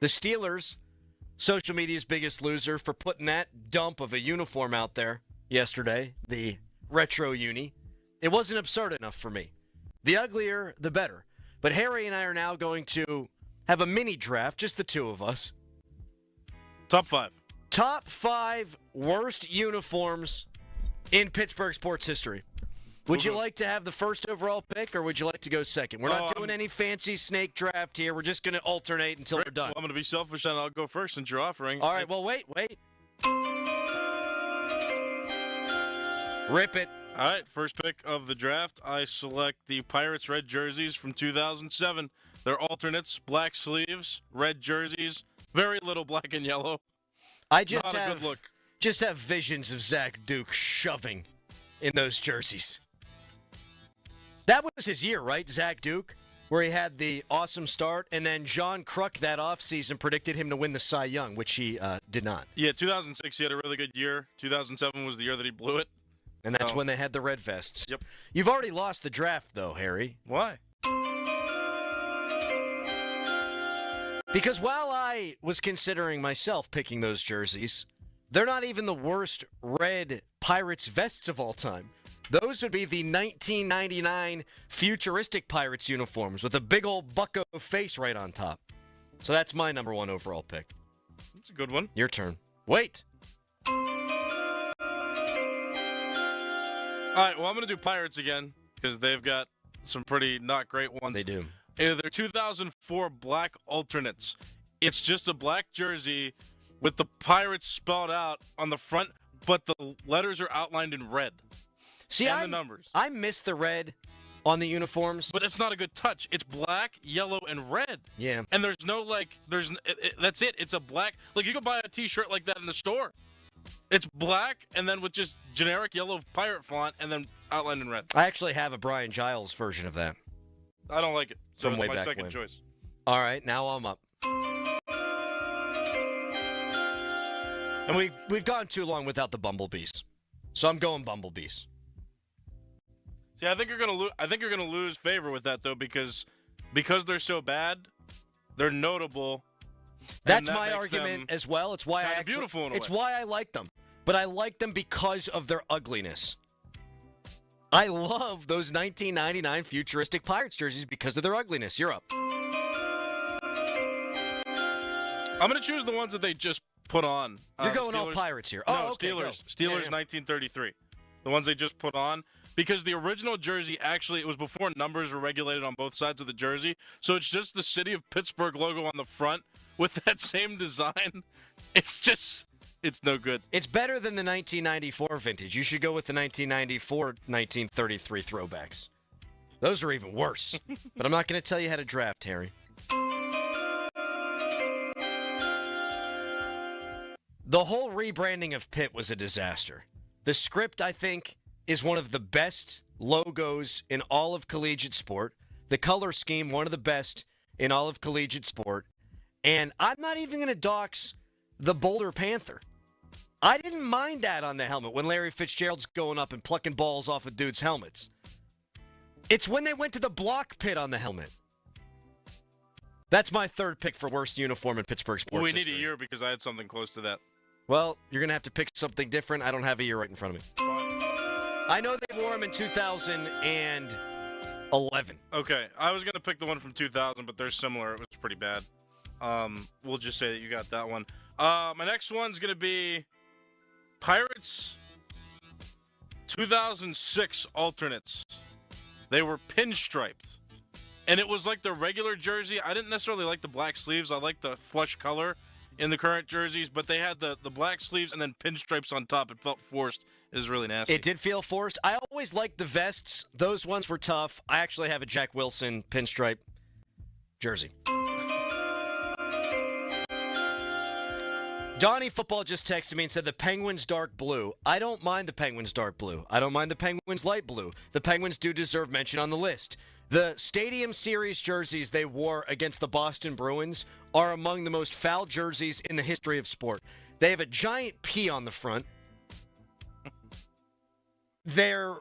The Steelers, social media's biggest loser for putting that dump of a uniform out there yesterday, the retro uni. It wasn't absurd enough for me. The uglier, the better. But Harry and I are now going to have a mini draft, just the two of us. Top 5. Top 5 worst uniforms in Pittsburgh sports history. Would you like to have the first overall pick, or would you like to go second? We're not doing any fancy snake draft here. We're just going to alternate until we're done. Well, I'm going to be selfish, and I'll go first since you're offering. All right, well, wait. Rip it. All right, first pick of the draft, I select the Pirates red jerseys from 2007. They're alternates, black sleeves, red jerseys, very little black and yellow. Not a good look. Just have visions of Zach Duke shoving in those jerseys. That was his year, right, Zach Duke, where he had the awesome start, and then John Kruk that offseason predicted him to win the Cy Young, which he did not. Yeah, 2006 he had a really good year. 2007 was the year that he blew it. And that's when they had the red vests. Yep. You've already lost the draft, though, Harry. Why? Because while I was considering myself picking those jerseys, they're not even the worst red Pirates vests of all time. Those would be the 1999 futuristic Pirates uniforms with a big old bucko face right on top. So that's my number 1 overall pick. That's a good one. Your turn. Wait. All right, well, I'm going to do Pirates again because they've got some pretty not great ones. They do. They're 2004 black alternates. It's just a black jersey with the Pirates spelled out on the front, but the letters are outlined in red. See, and the numbers. I miss the red on the uniforms. But it's not a good touch. It's black, yellow, and red. Yeah. And there's no, that's it. It's a black, you can buy a T-shirt like that in the store. It's black, and then with just generic yellow pirate font, and then outlined in red. I actually have a Brian Giles version of that. I don't like it. So From way it's my back second when. choice. All right, now I'm up. And we've gone too long without the bumblebees, so I'm going bumblebees. See, I think you're gonna lose favor with that though, because they're so bad, they're notable. That's my argument as well. It's why it's why I like them. But I like them because of their ugliness. I love those 1999 futuristic Pirates jerseys because of their ugliness. You're up. I'm going to choose the ones that they just put on. You're going all Pirates here. No, okay, Steelers. Go. Steelers 1933. The ones they just put on. Because the original jersey, actually, it was before numbers were regulated on both sides of the jersey. So it's just the city of Pittsburgh logo on the front with that same design. It's no good. It's better than the 1994 vintage. You should go with the 1994-1933 throwbacks. Those are even worse. But I'm not going to tell you how to draft, Harry. The whole rebranding of Pitt was a disaster. The script, I think, is one of the best logos in all of collegiate sport. The color scheme, one of the best in all of collegiate sport. And I'm not even going to dox the Boulder Panther. I didn't mind that on the helmet when Larry Fitzgerald's going up and plucking balls off of dudes' helmets. It's when they went to the block pit on the helmet. That's my third pick for worst uniform in Pittsburgh sports We need history. a year because I had something close to that. Well, you're going to have to pick something different. I don't have a year right in front of me. I know they wore them in 2011. Okay, I was going to pick the one from 2000, but they're similar. It was pretty bad. We'll just say that you got that one. My next one's going to be Pirates 2006 alternates. They were pinstriped. And it was like the regular jersey. I didn't necessarily like the black sleeves. I like the flush color in the current jerseys, but they had the black sleeves and then pinstripes on top. It felt forced. It was really nasty. It did feel forced. I always liked the vests. Those ones were tough. I actually have a Jack Wilson pinstripe jersey. Donnie Football just texted me and said the Penguins dark blue. I don't mind the Penguins dark blue. I don't mind the Penguins light blue. The Penguins do deserve mention on the list. The Stadium Series jerseys they wore against the Boston Bruins are among the most foul jerseys in the history of sport. They have a giant P on the front. They're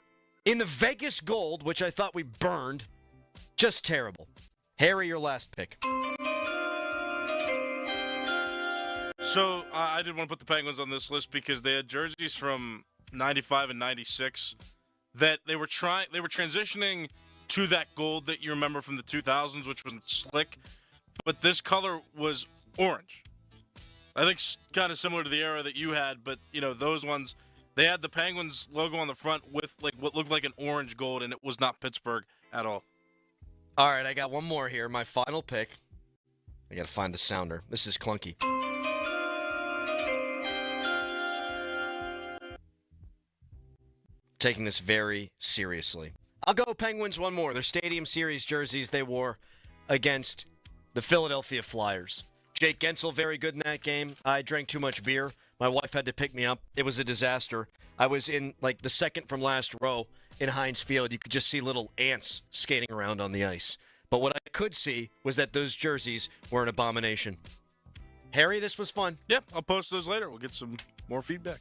in the Vegas gold, which I thought we burned. Just terrible. Harry, your last pick. So I did want to put the Penguins on this list because they had jerseys from 95 and 96 that they were transitioning to that gold that you remember from the 2000s, which was slick, but this color was orange. I think kind of similar to the era that you had, but those ones, they had the Penguins logo on the front with like what looked like an orange gold, and it was not Pittsburgh at all. All right, I got one more here. My final pick. I got to find the sounder. This is clunky. Taking this very seriously. I'll go Penguins one more. Their Stadium Series jerseys they wore against the Philadelphia Flyers. Jake Gensel, very good in that game. I drank too much beer. My wife had to pick me up. It was a disaster. I was in like the second from last row in Heinz Field. You could just see little ants skating around on the ice. But what I could see was that those jerseys were an abomination. Harry, this was fun. Yeah, I'll post those later. We'll get some more feedback.